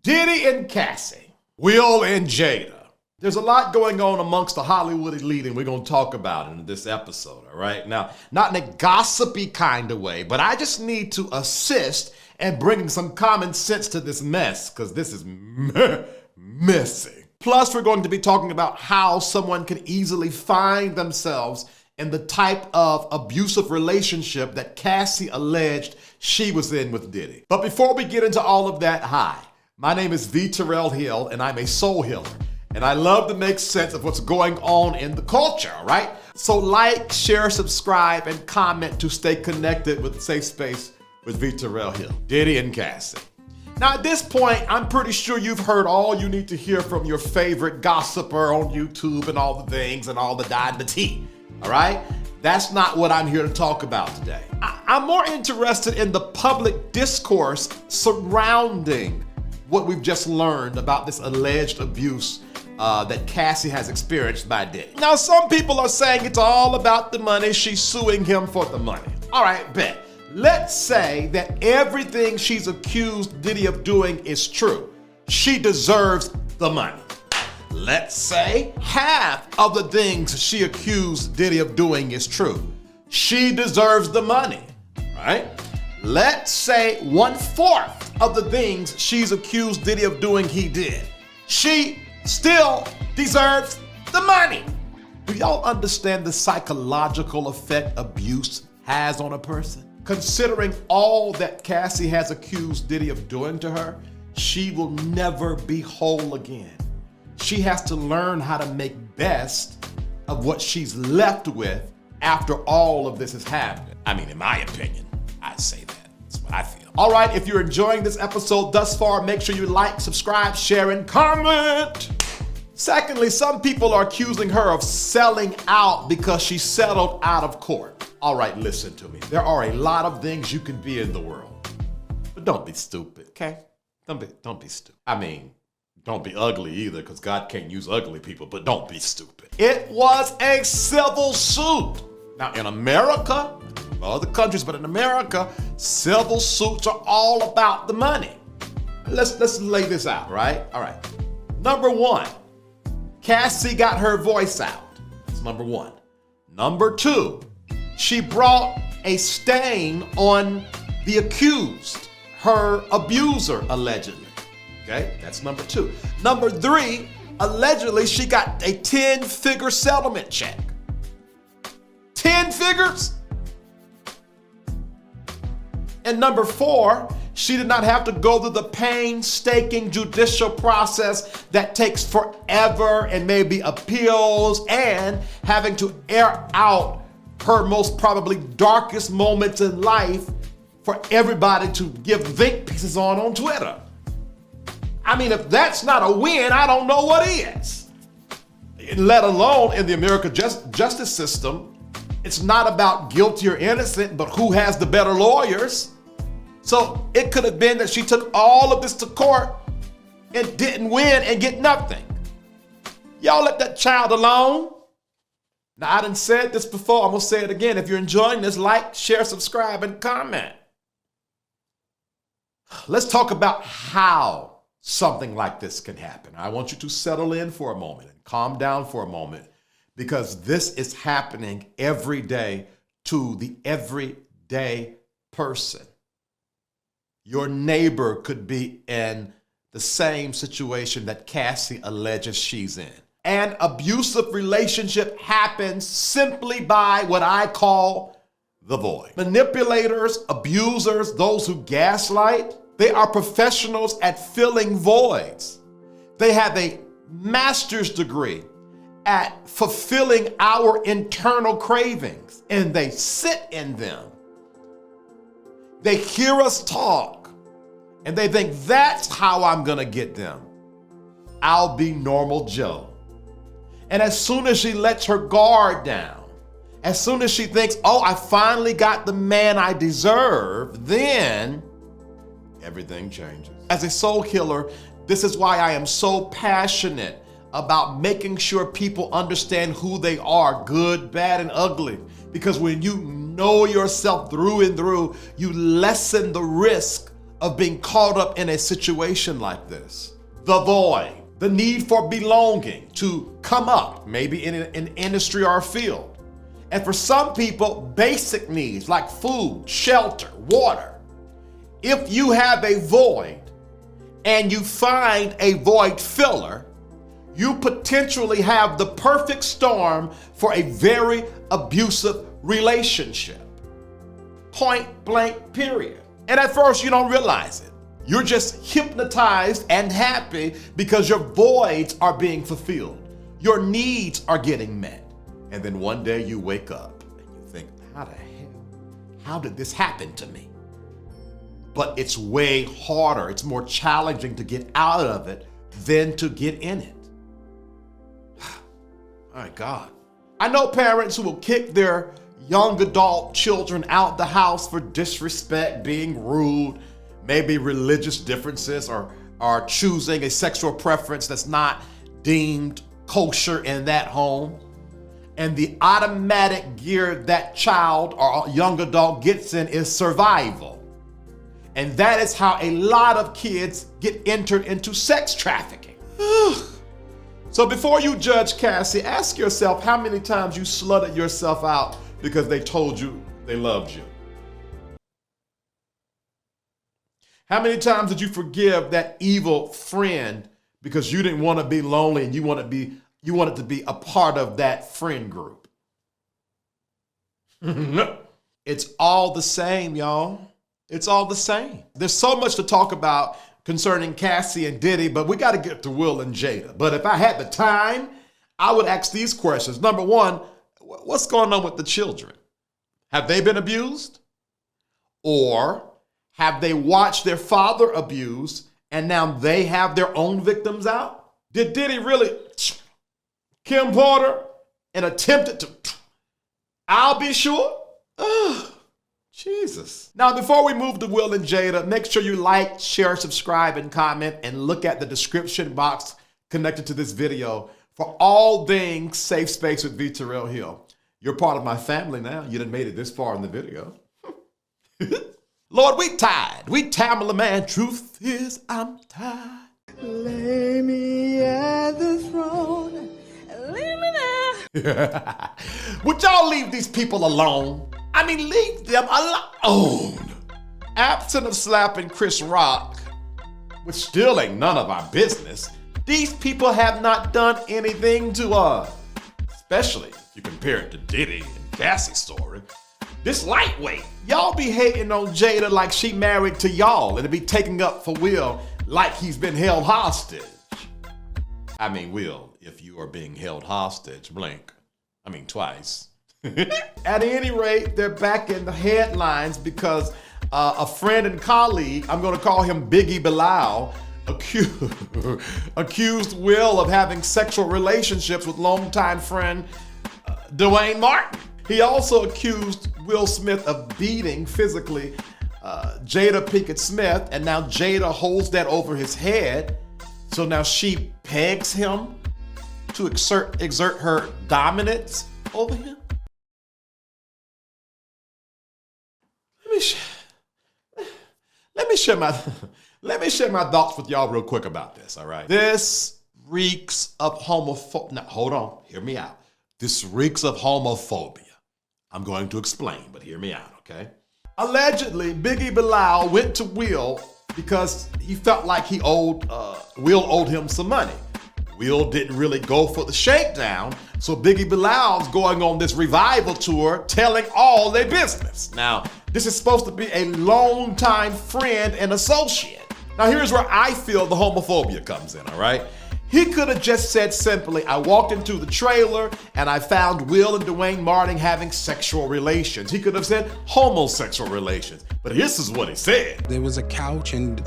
Diddy and Cassie, Will and Jada. There's a lot going on amongst the Hollywood elite, and we're going to talk about it in this episode, all right? Now, not in a gossipy kind of way, but I just need to assist in bringing some common sense to this mess, because this is messy. Plus, we're going to be talking about how someone can easily find themselves in the type of abusive relationship that Cassie alleged she was in with Diddy. But before we get into all of that, hi, my name is Terrill Hill, and I'm a soul healer. And I love to make sense of what's going on in the culture, right? So like, share, subscribe, and comment to stay connected with Safe Space with Terrill Hill. Diddy and Cassie. Now at this point, I'm pretty sure you've heard all you need to hear from your favorite gossiper on YouTube and all the things and all the and the tea, all right? That's not what I'm here to talk about today. I'm more interested in the public discourse surrounding what we've just learned about this alleged abuse that Cassie has experienced by Diddy. Now, some people are saying it's all about the money. She's suing him for the money. All right, bet. Let's say that everything she's accused Diddy of doing is true. She deserves the money. Let's say half of the things she accused Diddy of doing is true. She deserves the money, right? Let's say 1/4 of the things she's accused Diddy of doing he did. She still deserves the money. Do y'all understand the psychological effect abuse has on a person? Considering all that Cassie has accused Diddy of doing to her, she will never be whole again. She has to learn how to make best of what she's left with after all of this has happened. I mean, in my opinion, I say that. That's what I feel. All right, if you're enjoying this episode thus far, make sure you like, subscribe, share, and comment. Secondly, some people are accusing her of selling out because she settled out of court. All right, listen to me. There are a lot of things you can be in the world, but don't be stupid, okay? Don't be stupid. I mean, don't be ugly either, because God can't use ugly people, but don't be stupid. It was a civil suit. Now, in America, other countries, but in America, civil suits are all about the money. Let's lay this out, right? All right. Number one, Cassie got her voice out. That's number one. Number two, she brought a stain on the accused, her abuser, allegedly. Okay, that's number two. Number three, allegedly she got a 10-figure settlement check. 10 figures? And number four, she did not have to go through the painstaking judicial process that takes forever and maybe appeals and having to air out her most probably darkest moments in life for everybody to give think pieces on Twitter. I mean, if that's not a win, I don't know what is. Let alone in the American justice system, it's not about guilty or innocent, but who has the better lawyers. So it could have been that she took all of this to court and didn't win and get nothing. Y'all let that child alone. Now, I done said this before. I'm going to say it again. If you're enjoying this, like, share, subscribe, and comment. Let's talk about how something like this can happen. I want you to settle in for a moment and calm down for a moment, because this is happening every day to the everyday person. Your neighbor could be in the same situation that Cassie alleges she's in. An abusive relationship happens simply by what I call the void. Manipulators, abusers, those who gaslight, they are professionals at filling voids. They have a master's degree at fulfilling our internal cravings, and they sit in them. They hear us talk, and they think that's how I'm gonna get them. I'll be normal Joe. And as soon as she lets her guard down, as soon as she thinks, oh, I finally got the man I deserve, then everything changes. As a soul healer, this is why I am so passionate about making sure people understand who they are, good, bad, and ugly. Because when you know yourself through and through, you lessen the risk of being caught up in a situation like this. The void, the need for belonging, to come up, maybe in an industry or a field. And for some people, basic needs like food, shelter, water. If you have a void and you find a void filler, you potentially have the perfect storm for a very abusive relationship. Point blank, period. And at first you don't realize it. You're just hypnotized and happy because your voids are being fulfilled. Your needs are getting met. And then one day you wake up and you think, how the hell? How did this happen to me? But it's way harder. It's more challenging to get out of it than to get in it. My God. I know parents who will kick their young adult children out the house for disrespect, being rude, maybe religious differences, or choosing a sexual preference that's not deemed kosher in that home. And the automatic gear that child or young adult gets in is survival. And that is how a lot of kids get entered into sex trafficking. So before you judge Cassie, ask yourself how many times you slutted yourself out because they told you they loved you. How many times did you forgive that evil friend because you didn't want to be lonely and you wanted to be a part of that friend group? It's all the same, y'all. It's all the same. There's so much to talk about concerning Cassie and Diddy, but we got to get to Will and Jada. But if I had the time, I would ask these questions. Number one, what's going on with the children? Have they been abused? Or have they watched their father abused and now they have their own victims out? Did Diddy really Kim Porter and attempted to, I'll be sure? Jesus. Now, before we move to Will and Jada, make sure you like, share, subscribe, and comment, and look at the description box connected to this video for all things Safe Space with Terrill Hill. You're part of my family now. You done made it this far in the video. Lord, we tired. We Tamala, man. Truth is, I'm tired. Lay me at the throne. Leave me there. Would y'all leave these people alone? I mean, leave them alone. Absent of slapping Chris Rock, which still ain't none of our business, these people have not done anything to us. Especially if you compare it to Diddy and Cassie's story. This lightweight. Y'all be hating on Jada like she married to y'all and be taking up for Will like he's been held hostage. I mean, Will, if you are being held hostage, blink. I mean, twice. At any rate, they're back in the headlines because a friend and colleague, I'm going to call him Biggie Bilal, accused Will of having sexual relationships with longtime friend Duane Martin. He also accused Will Smith of beating physically Jada Pinkett-Smith, and now Jada holds that over his head. So now she pegs him to exert her dominance over him. Let me share my thoughts with y'all real quick about this, all right? This reeks of homophobia. Now, hold on, hear me out. This reeks of homophobia. I'm going to explain, but hear me out, okay? Allegedly, Biggie Bilal went to Will because he felt like Will owed him some money. Will didn't really go for the shakedown, so Biggie Bilal's going on this revival tour telling all their business. Now, this is supposed to be a longtime friend and associate. Now, here's where I feel the homophobia comes in, all right? He could have just said simply, I walked into the trailer and I found Will and Duane Martin having sexual relations. He could have said homosexual relations, but this is what he said. There was a couch and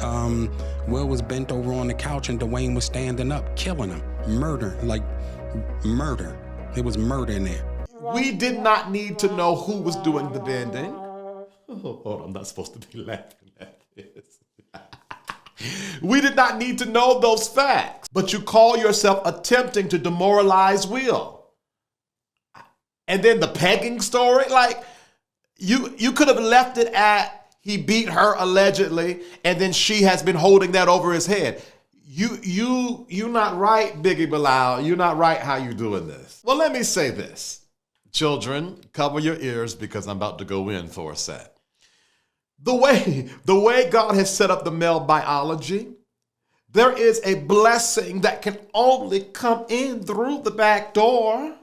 Will was bent over on the couch and Duane was standing up, killing him. Murder. There was murder in there. We did not need to know who was doing the bending. Oh, hold on, I'm not supposed to be laughing at this. We did not need to know those facts, but you call yourself attempting to demoralize Will. And then the pegging story, like you could have left it at He beat her allegedly, and then she has been holding that over his head. You're not right, Biggie Bilal. You're not right how you're doing this. Well, let me say this. Children, cover your ears because I'm about to go in for a sec. The way God has set up the male biology, there is a blessing that can only come in through the back door.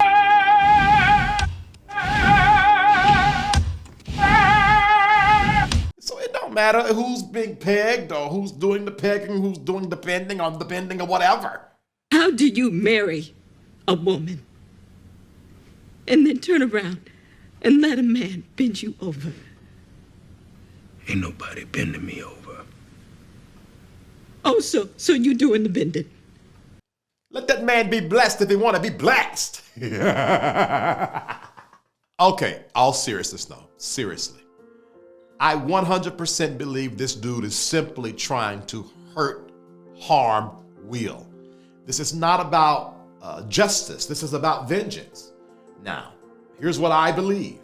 So it don't matter who's being pegged or who's doing the pegging, who's doing the bending or or whatever. How do you marry a woman and then turn around and let a man bend you over? Ain't nobody bending me over. Oh, so you doing the bending? Let that man be blessed if he want to be blessed. Okay, all seriousness though, seriously. I 100% believe this dude is simply trying to hurt, harm Will. This is not about justice. This is about vengeance. Now, here's what I believe.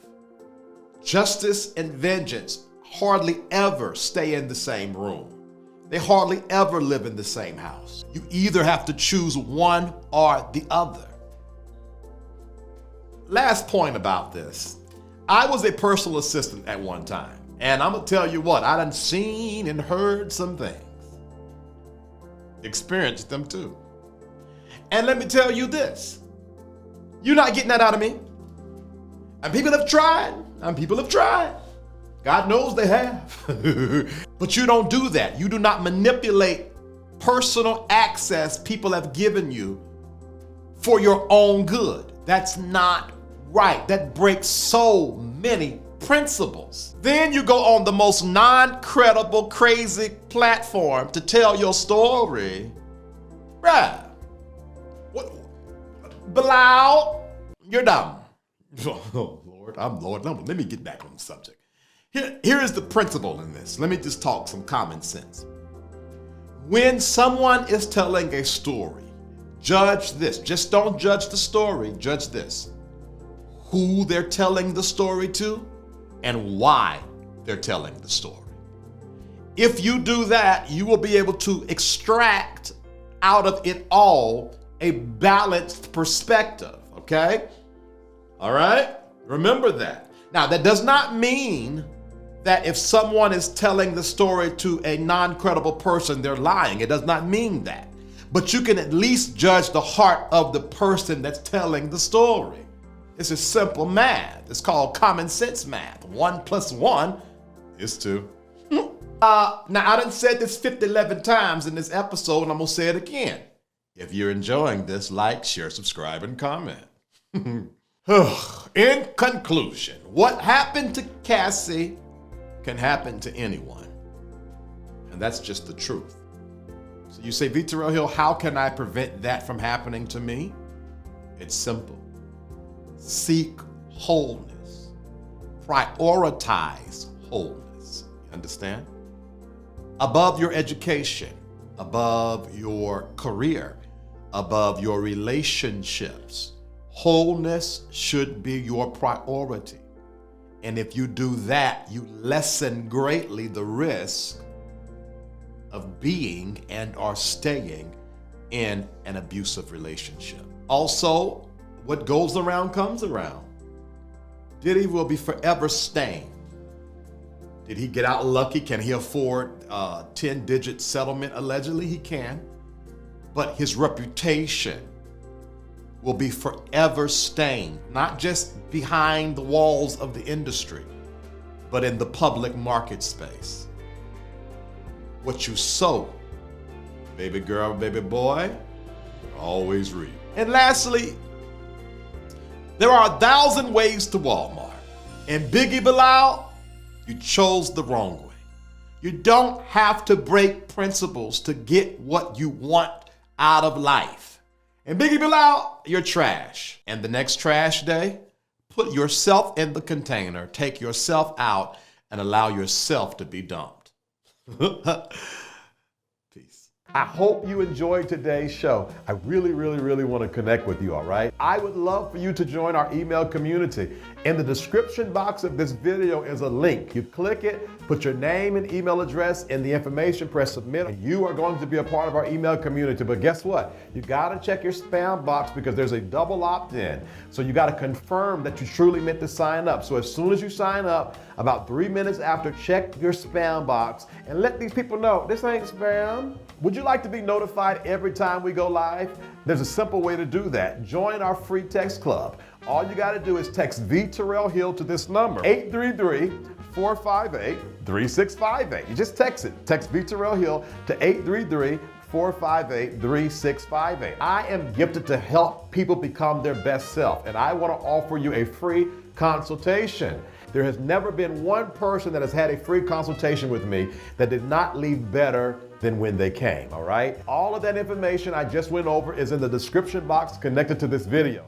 Justice and vengeance hardly ever stay in the same room. They hardly ever live in the same house. You either have to choose one or the other. Last point about this. I was a personal assistant at one time. And I'm going to tell you what, I done seen and heard some things. Experienced them too. And let me tell you this. You're not getting that out of me. And people have tried. God knows they have. But you don't do that. You do not manipulate personal access people have given you for your own good. That's not right. That breaks so many principles. Then you go on the most non-credible, crazy platform to tell your story. Bruh. What? Bilal, you're dumb. Oh, Lord, I'm Lord. Let me get back on the subject. Here is the principle in this. Let me just talk some common sense. When someone is telling a story, judge this. Just don't judge the story, judge this. Who they're telling the story to and why they're telling the story. If you do that, you will be able to extract out of it all a balanced perspective, okay? All right? Remember that. Now, that does not mean that if someone is telling the story to a non-credible person, they're lying. It does not mean that. But you can at least judge the heart of the person that's telling the story. This is simple math. It's called common sense math. 1 + 1 is 2. Now, I done said this 11 times in this episode, and I'm going to say it again. If you're enjoying this, like, share, subscribe, and comment. In conclusion, what happened to Cassie can happen to anyone. And that's just the truth. So you say, Terrill Hill, how can I prevent that from happening to me? It's simple. Seek wholeness. Prioritize wholeness. You understand? Above your education, above your career, above your relationships, wholeness should be your priority. And if you do that, you lessen greatly the risk of being and or staying in an abusive relationship. Also, what goes around comes around. Diddy will be forever stained. Did he get out lucky? Can he afford a 10-digit settlement? Allegedly, he can. But his reputation will be forever stained, not just behind the walls of the industry, but in the public market space. What you sow, baby girl, baby boy, always reap. And lastly, there are 1,000 ways to Walmart. And Biggie Bilal, you chose the wrong way. You don't have to break principles to get what you want out of life. And Biggie Bilal, you're trash. And the next trash day, put yourself in the container, take yourself out, and allow yourself to be dumped. Peace. I hope you enjoyed today's show. I really want to connect with you, all right? I would love for you to join our email community. In the description box of this video is a link. You click it, put your name and email address in the information, press submit, and you are going to be a part of our email community. But guess what? You got to check your spam box because there's a double opt-in. So you got to confirm that you truly meant to sign up. So as soon as you sign up, about 3 minutes after, check your spam box and let these people know this ain't spam. Would you like to be notified every time we go live? There's a simple way to do that. Join our free text club. All you got to do is text the Terrill Hill to this number, 833-458-3658. You just text it. Text the Terrill Hill to 833-458-3658. I am gifted to help people become their best self, and I want to offer you a free consultation. There has never been one person that has had a free consultation with me that did not leave better than when they came, all right? All of that information I just went over is in the description box connected to this video.